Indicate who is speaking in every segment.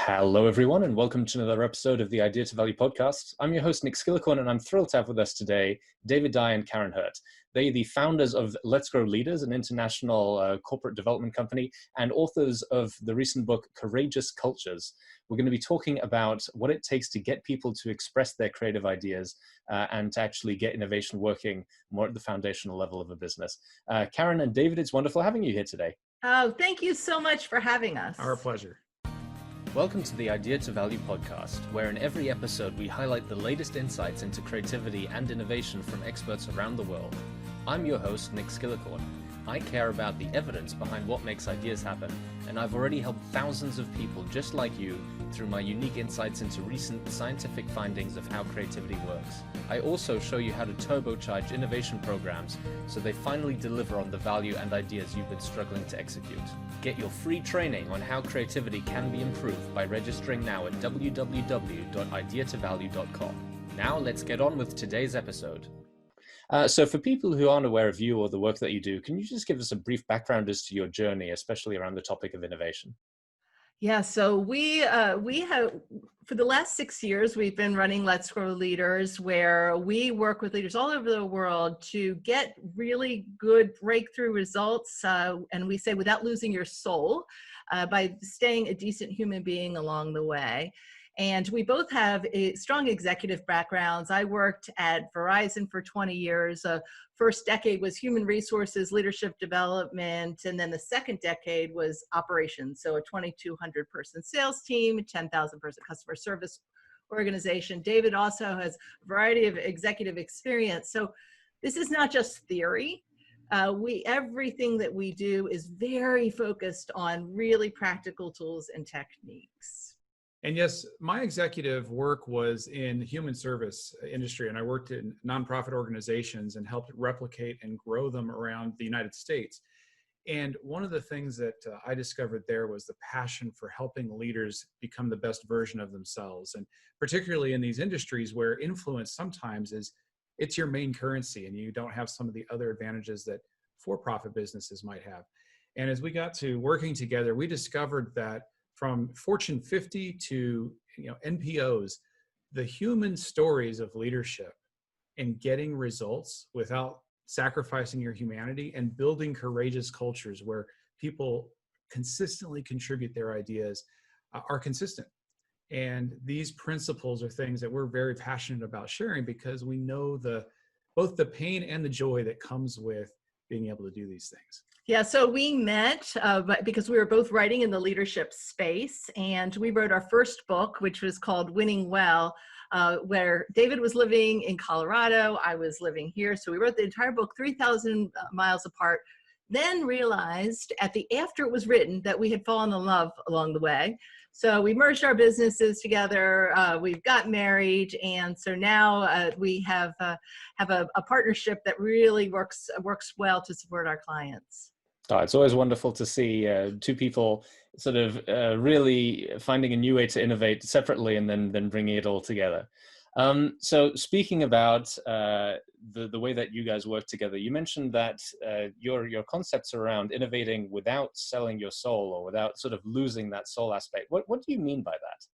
Speaker 1: Hello, everyone, and welcome to another episode of the Idea to Value podcast. I'm your host, Nick Skillicorn, and I'm thrilled to have with us today David Dye and Karin Hurt. They are the founders of Let's Grow Leaders, an international corporate development company, and authors of the recent book, Courageous Cultures. We're going to be talking about what it takes to get people to express their creative ideas and to actually get innovation working more at the foundational level of a business. Karin and David, it's wonderful having you here today.
Speaker 2: Oh, thank you so much for having us.
Speaker 3: Our pleasure.
Speaker 1: Welcome to the Idea to Value podcast, where in every episode we highlight the latest insights into creativity and innovation from experts around the world. I'm your host, Nick Skillicorn. I care about the evidence behind what makes ideas happen, and I've already helped thousands of people just like you through my unique insights into recent scientific findings of how creativity works. I also show you how to turbocharge innovation programs so they finally deliver on the value and ideas you've been struggling to execute. Get your free training on how creativity can be improved by registering now at www.ideatovalue.com. Now let's get on with today's episode. So for people who aren't aware of you or the work that you do, can you just give us a brief background as to your journey, especially around the topic of innovation?
Speaker 2: Yeah, so we have, for the last 6 years, we've been running Let's Grow Leaders, where we work with leaders all over the world to get really good breakthrough results, and we say without losing your soul, by staying a decent human being along the way. And we both have strong executive backgrounds. I worked at Verizon for 20 years. First decade was human resources, leadership development, and then the second decade was operations. So a 2,200 person sales team, 10,000 person customer service organization. David also has a variety of executive experience. So this is not just theory. Everything that we do is very focused on really practical tools and techniques.
Speaker 3: And yes, my executive work was in the human service industry, and I worked in nonprofit organizations and helped replicate and grow them around the United States. And one of the things that I discovered there was the passion for helping leaders become the best version of themselves. And particularly in these industries where influence sometimes it's your main currency and you don't have some of the other advantages that for-profit businesses might have. And as we got to working together, we discovered that from Fortune 50 to NPOs, the human stories of leadership and getting results without sacrificing your humanity and building courageous cultures where people consistently contribute their ideas are consistent. And these principles are things that we're very passionate about sharing because we know both the pain and the joy that comes with being able to do these things.
Speaker 2: Yeah, so we met because we were both writing in the leadership space, and we wrote our first book, which was called Winning Well, where David was living in Colorado, I was living here. So we wrote the entire book 3,000 miles apart, then realized after it was written that we had fallen in love along the way. So we merged our businesses together, we've got married, and so now we have a partnership that really works well to support our clients.
Speaker 1: Oh, it's always wonderful to see two people sort of really finding a new way to innovate separately and then bringing it all together. So speaking about the way that you guys work together, you mentioned that your concepts around innovating without selling your soul or without sort of losing that soul aspect. What do you mean by that?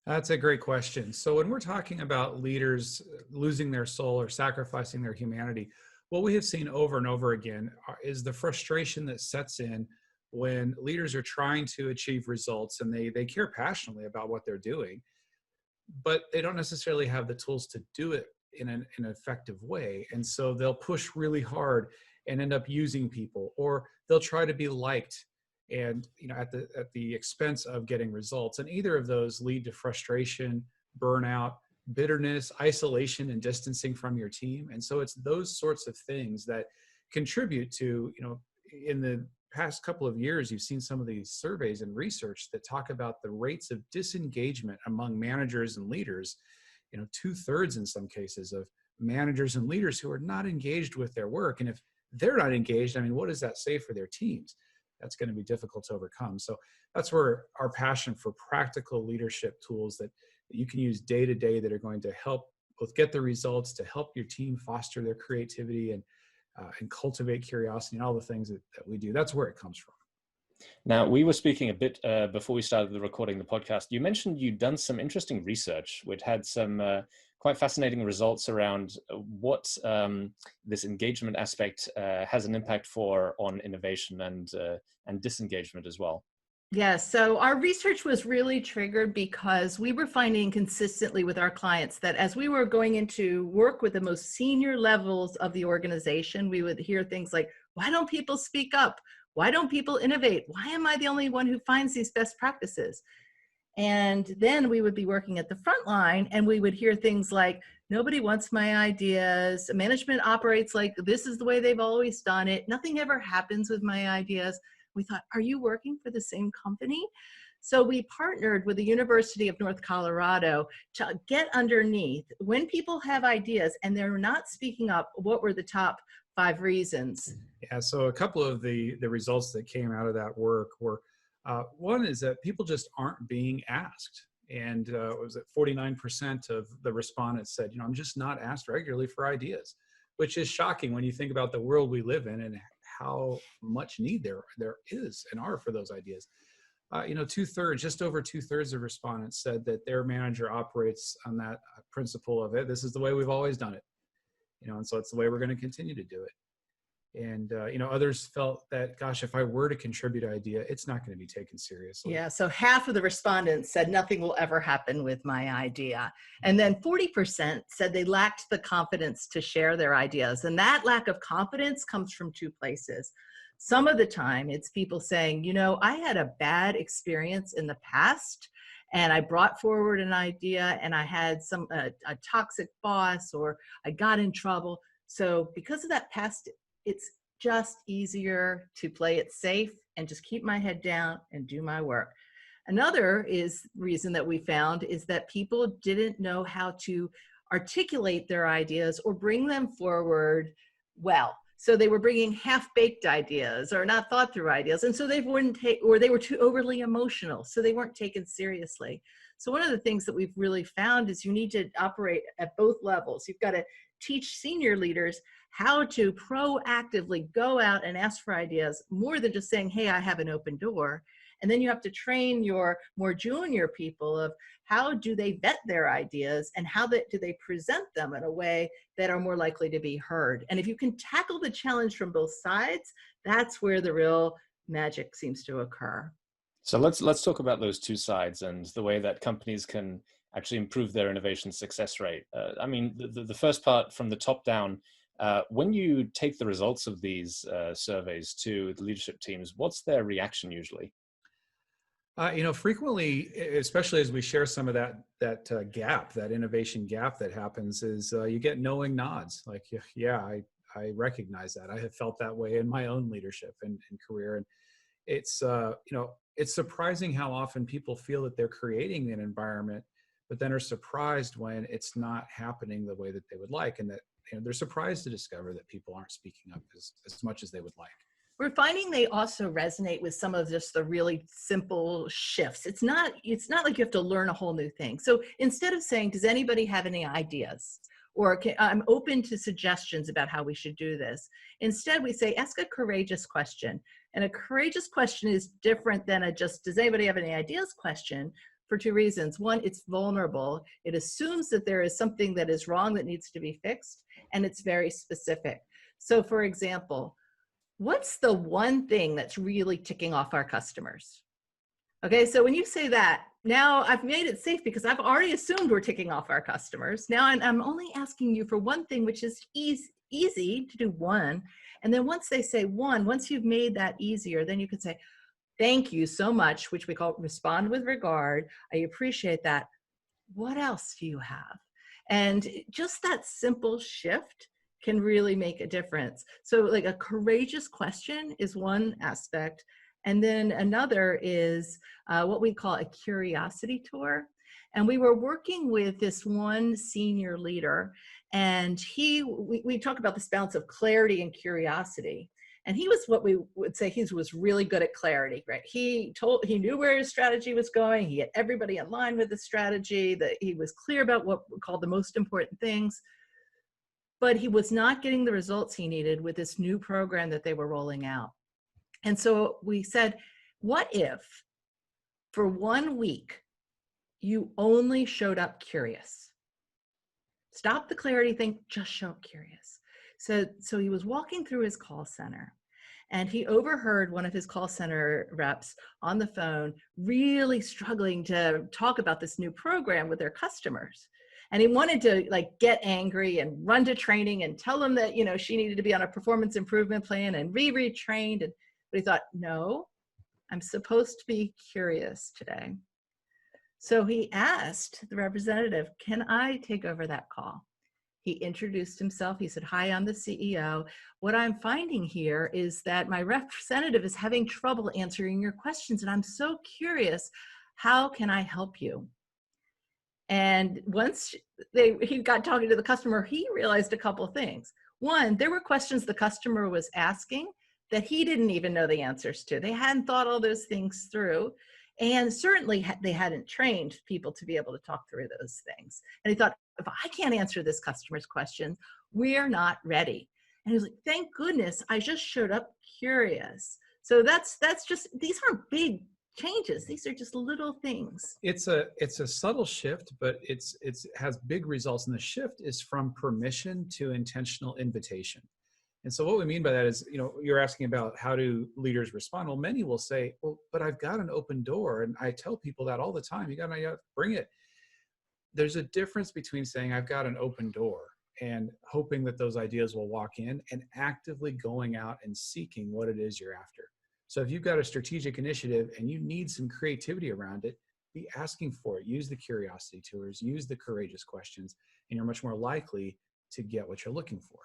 Speaker 3: That's a great question. So when we're talking about leaders losing their soul or sacrificing their humanity, what we have seen over and over again is the frustration that sets in when leaders are trying to achieve results and they care passionately about what they're doing, but they don't necessarily have the tools to do it in an effective way. And so they'll push really hard and end up using people, or they'll try to be liked and at the expense of getting results. And either of those lead to frustration, burnout, bitterness, isolation, and distancing from your team. And so it's those sorts of things that contribute to, in the past couple of years, you've seen some of these surveys and research that talk about the rates of disengagement among managers and leaders, 2/3 in some cases of managers and leaders who are not engaged with their work. And if they're not engaged, what does that say for their teams? That's going to be difficult to overcome. So that's where our passion for practical leadership tools that you can use day to day that are going to help both get the results, to help your team foster their creativity and cultivate curiosity and all the things that we do. That's where it comes from.
Speaker 1: Now, we were speaking a bit before we started the recording the podcast. You mentioned you'd done some interesting research, which had some quite fascinating results around what this engagement aspect has an impact on innovation and disengagement as well.
Speaker 2: Yes, so our research was really triggered because we were finding consistently with our clients that as we were going into work with the most senior levels of the organization, we would hear things like, why don't people speak up? Why don't people innovate? Why am I the only one who finds these best practices? And then we would be working at the front line and we would hear things like, nobody wants my ideas. Management operates like this is the way they've always done it. Nothing ever happens with my ideas. We thought, are you working for the same company? So we partnered with the University of North Colorado to get underneath when people have ideas and they're not speaking up, what were the top 5 reasons?
Speaker 3: Yeah, so a couple of the results that came out of that work were, one is that people just aren't being asked. And was it 49% of the respondents said, I'm just not asked regularly for ideas, which is shocking when you think about the world we live in and how much need there is and are for those ideas. Just over two thirds of respondents said that their manager operates on that principle of it. This is the way we've always done it, and so it's the way we're going to continue to do it. And, others felt that, gosh, if I were to contribute an idea, it's not going to be taken seriously.
Speaker 2: Yeah, so half of the respondents said nothing will ever happen with my idea. And then 40% said they lacked the confidence to share their ideas. And that lack of confidence comes from 2 places. Some of the time it's people saying, I had a bad experience in the past and I brought forward an idea and I had a toxic boss or I got in trouble. So because of that past, it's just easier to play it safe and just keep my head down and do my work. Another reason that we found is that people didn't know how to articulate their ideas or bring them forward well. So they were bringing half-baked ideas or not thought through ideas. And so they were too overly emotional. So they weren't taken seriously. So one of the things that we've really found is you need to operate at both levels. You've got to teach senior leaders how to proactively go out and ask for ideas more than just saying, hey, I have an open door. And then you have to train your more junior people of how do they vet their ideas and how do they present them in a way that are more likely to be heard. And if you can tackle the challenge from both sides, that's where the real magic seems to occur.
Speaker 1: So let's talk about those 2 sides and the way that companies can actually improve their innovation success rate. The first part from the top down, when you take the results of these surveys to the leadership teams, what's their reaction usually?
Speaker 3: Frequently, especially as we share some of that gap, that innovation gap that happens, is you get knowing nods. Like, yeah, I recognize that. I have felt that way in my own leadership and career. And it's, it's surprising how often people feel that they're creating an environment, but then are surprised when it's not happening the way that they would like. And that they're surprised to discover that people aren't speaking up as much as they would like.
Speaker 2: We're finding they also resonate with some of just the really simple shifts. It's not like you have to learn a whole new thing. So instead of saying, does anybody have any ideas? Or I'm open to suggestions about how we should do this. Instead, we say, ask a courageous question. And a courageous question is different than does anybody have any ideas question for 2 reasons. One, it's vulnerable. It assumes that there is something that is wrong that needs to be fixed, and it's very specific. So for example, what's the one thing that's really ticking off our customers? Okay, so when you say that, now I've made it safe because I've already assumed we're ticking off our customers. Now I'm only asking you for one thing, which is easy to do one. And then once they say one, once you've made that easier, then you can say, thank you so much, which we call respond with regard. I appreciate that. What else do you have? And just that simple shift can really make a difference. So like a courageous question is one aspect. And then another is what we call a curiosity tour. And we were working with this one senior leader, and we talk about this balance of clarity and curiosity. And he was what we would say he was really good at clarity, right? He knew where his strategy was going. He had everybody in line with the strategy, that he was clear about what we call the most important things. But he was not getting the results he needed with this new program that they were rolling out. And so we said, What if for 1 week, you only showed up curious? Stop the clarity thing, just show up curious. So he was walking through his call center, and he overheard one of his call center reps on the phone really struggling to talk about this new program with their customers. And he wanted to like get angry and run to training and tell them that, you know, she needed to be on a performance improvement plan and retrained. But he thought, no, I'm supposed to be curious today. So he asked the representative, can I take over that call? He introduced himself. He said, hi, I'm the CEO. What I'm finding here is that my representative is having trouble answering your questions, and I'm so curious, how can I help you? And once he got talking to the customer, he realized a couple of things. One, there were questions the customer was asking that he didn't even know the answers to. They hadn't thought all those things through. And certainly they hadn't trained people to be able to talk through those things. And he thought, if I can't answer this customer's question, we're not ready. And he was like, thank goodness I just showed up curious. So that's just, these aren't big changes. These are just little things.
Speaker 3: It's a subtle shift, but it has big results. And the shift is from permission to intentional invitation. And so what we mean by that is, you know, you're asking about how do leaders respond? Well, many will say, well, but I've got an open door. And I tell people that all the time, you got to bring it. There's a difference between saying I've got an open door and hoping that those ideas will walk in, and actively going out and seeking what it is you're after. So if you've got a strategic initiative and you need some creativity around it, be asking for it. Use the curiosity tours, use the courageous questions, and you're much more likely to get what you're looking for.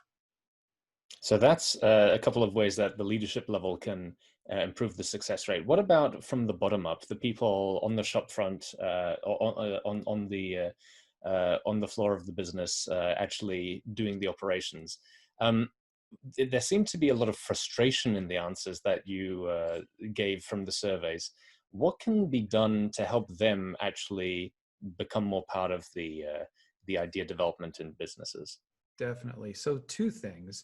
Speaker 1: So that's a couple of ways that the leadership level can improve the success rate. What about from the bottom up, the people on the shop front, on the floor of the business, actually doing the operations? There seemed to be a lot of frustration in the answers that you gave from the surveys. What can be done to help them actually become more part of the idea development in businesses?
Speaker 3: Definitely. So two things.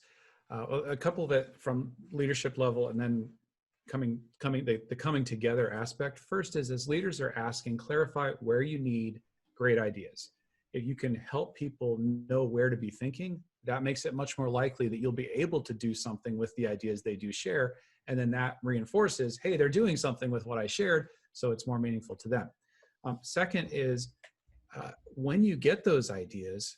Speaker 3: A couple of it from leadership level, and then the coming together aspect. First is, as leaders are asking, clarify where you need great ideas. If you can help people know where to be thinking, that makes it much more likely that you'll be able to do something with the ideas they do share. And then that reinforces, hey, they're doing something with what I shared, so it's more meaningful to them. Second is, when you get those ideas,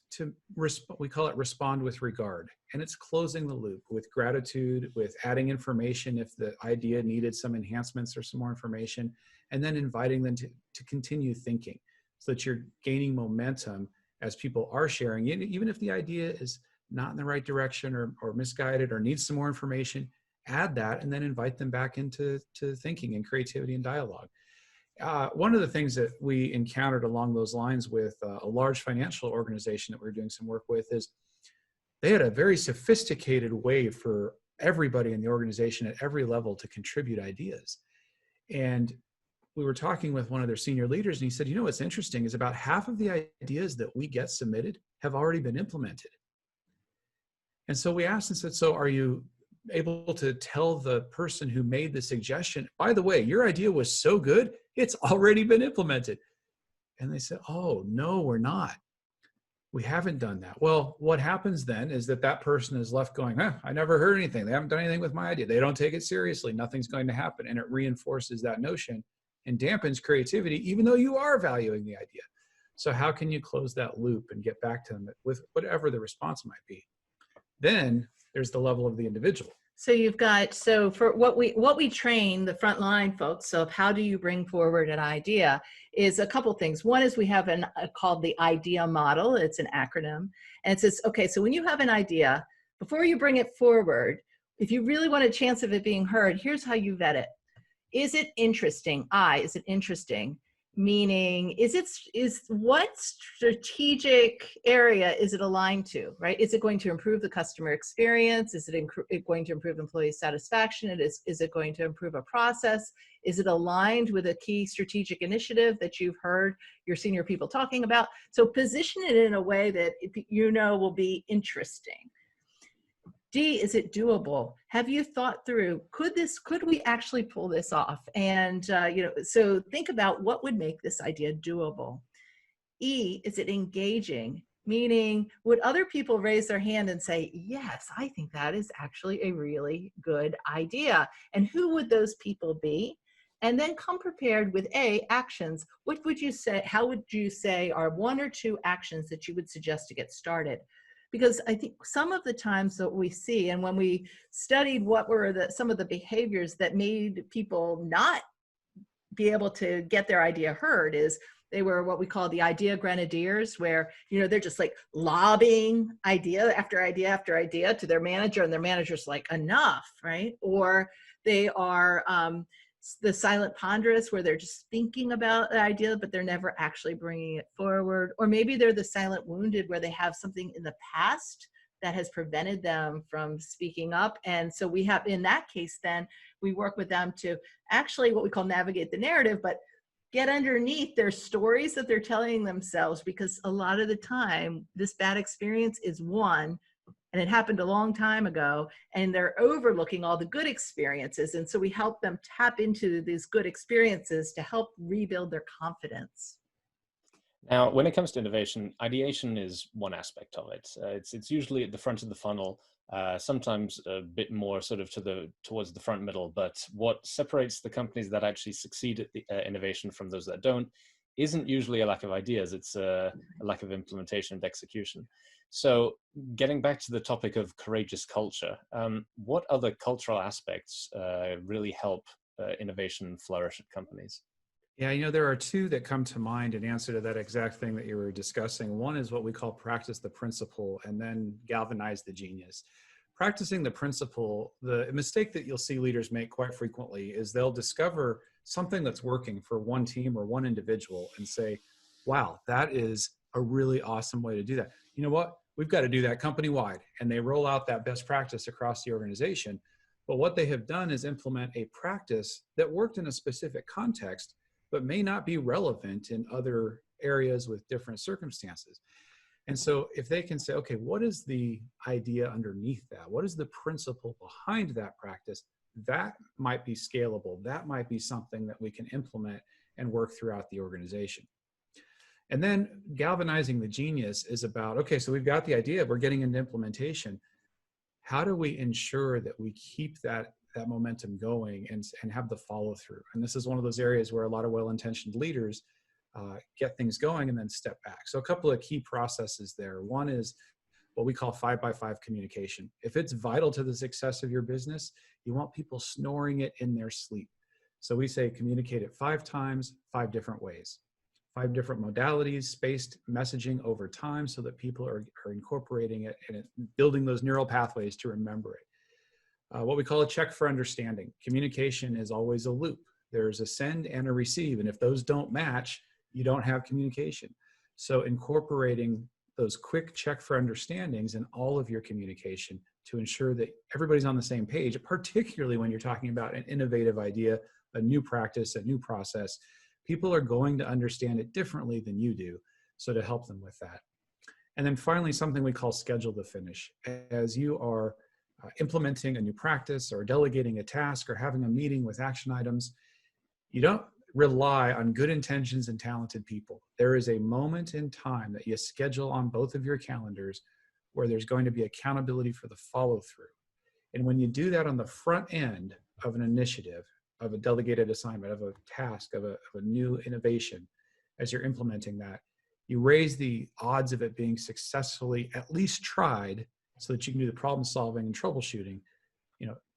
Speaker 3: we call it respond with regard. And it's closing the loop with gratitude, with adding information if the idea needed some enhancements or some more information, and then inviting them to continue thinking so that you're gaining momentum as people are sharing. Even if the idea is not in the right direction or misguided or needs some more information, add that and then invite them back into thinking and creativity and dialogue. One of the things that we encountered along those lines with a large financial organization that we were doing some work with is they had a very sophisticated way for everybody in the organization at every level to contribute ideas. And we were talking with one of their senior leaders, and he said, you know, what's interesting is about half of the ideas that we get submitted have already been implemented. And so we asked and said, so are you able to tell the person who made the suggestion, by the way, your idea was so good, it's already been implemented? And they said, oh, no, we're not. We haven't done that. Well, what happens then is that person is left going, I never heard anything. They haven't done anything with my idea. They don't take it seriously. Nothing's going to happen. And it reinforces that notion and dampens creativity, even though you are valuing the idea. So how can you close that loop and get back to them with whatever the response might be? Then there's the level of the individual.
Speaker 2: So you've got, so for what we train the frontline folks of how do you bring forward an idea is a couple things. One is we have called the idea model. It's an acronym. And it says, okay, so when you have an idea, before you bring it forward, if you really want a chance of it being heard, here's how you vet it. Is it interesting? Is it interesting? Meaning, what strategic area is it aligned to, right? Is it going to improve the customer experience? Is it going to improve employee satisfaction? Is it going to improve a process? Is it aligned with a key strategic initiative that you've heard your senior people talking about? So position it in a way that you know will be interesting. D, is it doable? Have you thought through, could we actually pull this off? And, so think about what would make this idea doable. E, is it engaging? Meaning, would other people raise their hand and say, yes, I think that is actually a really good idea? And who would those people be? And then come prepared with A, actions. What would you say, how would you say are 1 or 2 actions that you would suggest to get started? Because I think some of the times that we see, and when we studied what were some of the behaviors that made people not be able to get their idea heard, is they were what we call the idea grenadiers, where, they're just like lobbing idea after idea after idea to their manager, and their manager's like, enough, right? Or they are the silent ponderous, where they're just thinking about the idea, but they're never actually bringing it forward. Or maybe they're the silent wounded, where they have something in the past that has prevented them from speaking up. And so we have, in that case, then we work with them to actually what we call navigate the narrative, but get underneath their stories that they're telling themselves, because a lot of the time this bad experience is one, and it happened a long time ago, and they're overlooking all the good experiences. And so we help them tap into these good experiences to help rebuild their confidence.
Speaker 1: Now, when it comes to innovation, ideation is one aspect of it. It's usually at the front of the funnel, sometimes a bit more sort of towards the front middle. But what separates the companies that actually succeed at the innovation from those that don't isn't usually a lack of ideas. It's a lack of implementation and execution. So getting back to the topic of courageous culture, what other cultural aspects really help innovation flourish at companies?
Speaker 3: Yeah, there are 2 that come to mind in answer to that exact thing that you were discussing. One is what we call practice the principle, and then galvanize the genius. Practicing the principle, the mistake that you'll see leaders make quite frequently is they'll discover something that's working for one team or one individual and say, wow, that is a really awesome way to do that. You know what? We've got to do that company-wide. And they roll out that best practice across the organization. But what they have done is implement a practice that worked in a specific context, but may not be relevant in other areas with different circumstances. And so if they can say, okay, what is the idea underneath that? What is the principle behind that practice? That might be scalable. That might be something that we can implement and work throughout the organization. And then galvanizing the genius is about, okay, so we've got the idea, we're getting into implementation. How do we ensure that we keep that momentum going and have the follow through? And this is one of those areas where a lot of well-intentioned leaders get things going and then step back. So a couple of key processes there. One is what we call 5x5 communication. If it's vital to the success of your business, you want people snoring it in their sleep. So we say communicate it 5 times, 5 different ways, 5 different modalities, spaced messaging over time so that people are incorporating it and building those neural pathways to remember it. What we call a check for understanding. Communication is always a loop. There's a send and a receive. And if those don't match, you don't have communication. So incorporating those quick check for understandings in all of your communication to ensure that everybody's on the same page, particularly when you're talking about an innovative idea, a new practice, a new process. People are going to understand it differently than you do. So to help them with that. And then finally, something we call schedule to finish. As you are implementing a new practice or delegating a task or having a meeting with action items, you don't rely on good intentions and talented people. There is a moment in time that you schedule on both of your calendars where there's going to be accountability for the follow through. And when you do that on the front end of an initiative, of a delegated assignment, of a task, of a new innovation, as you're implementing that, you raise the odds of it being successfully at least tried so that you can do the problem solving and troubleshooting,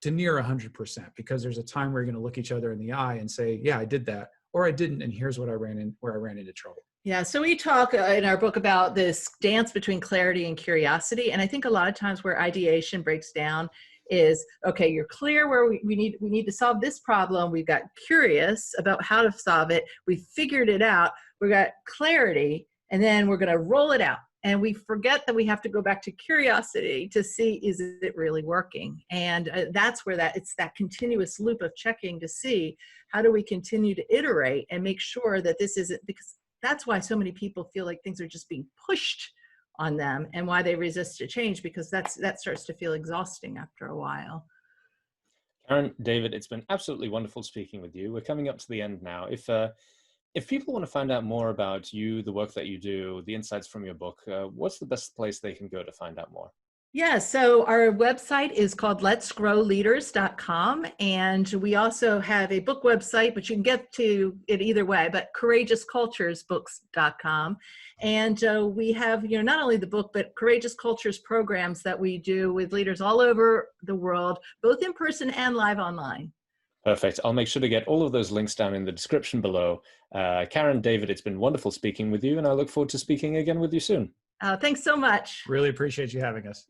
Speaker 3: to near 100%, because there's a time where you're going to look each other in the eye and say, yeah, I did that, or I didn't, and here's what where I ran into trouble.
Speaker 2: Yeah, so we talk in our book about this dance between clarity and curiosity, and I think a lot of times where ideation breaks down is, okay, you're clear where we need to solve this problem. We've got curious about how to solve it. We figured it out. We got clarity, and then we're going to roll it out. And we forget that we have to go back to curiosity to see, is it really working? And that's where it's that continuous loop of checking to see how do we continue to iterate and make sure that this isn't, because that's why so many people feel like things are just being pushed on them and why they resist a change, because that starts to feel exhausting after a while.
Speaker 1: Karin, David, it's been absolutely wonderful speaking with you. We're coming up to the end now. If people want to find out more about you, the work that you do, the insights from your book, what's the best place they can go to find out more?
Speaker 2: Yeah, so our website is called letsgrowleaders.com, and we also have a book website, but you can get to it either way, but courageousculturesbooks.com. And we have, not only the book, but Courageous Cultures programs that we do with leaders all over the world, both in person and live online.
Speaker 1: Perfect. I'll make sure to get all of those links down in the description below. Karin, David, it's been wonderful speaking with you, and I look forward to speaking again with you soon.
Speaker 2: Thanks so much.
Speaker 3: Really appreciate you having us.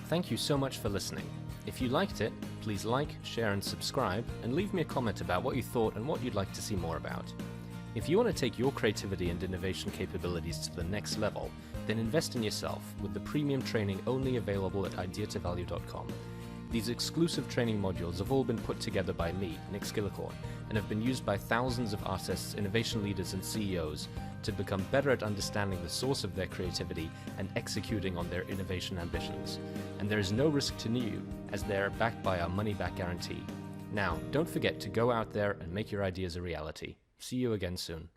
Speaker 1: Thank you so much for listening. If you liked it, please like, share, and subscribe, and leave me a comment about what you thought and what you'd like to see more about. If you want to take your creativity and innovation capabilities to the next level, then invest in yourself with the premium training only available at ideatovalue.com. These exclusive training modules have all been put together by me, Nick Skillicorn, and have been used by thousands of artists, innovation leaders, and CEOs to become better at understanding the source of their creativity and executing on their innovation ambitions. And there is no risk to you, as they're backed by our money-back guarantee. Now, don't forget to go out there and make your ideas a reality. See you again soon.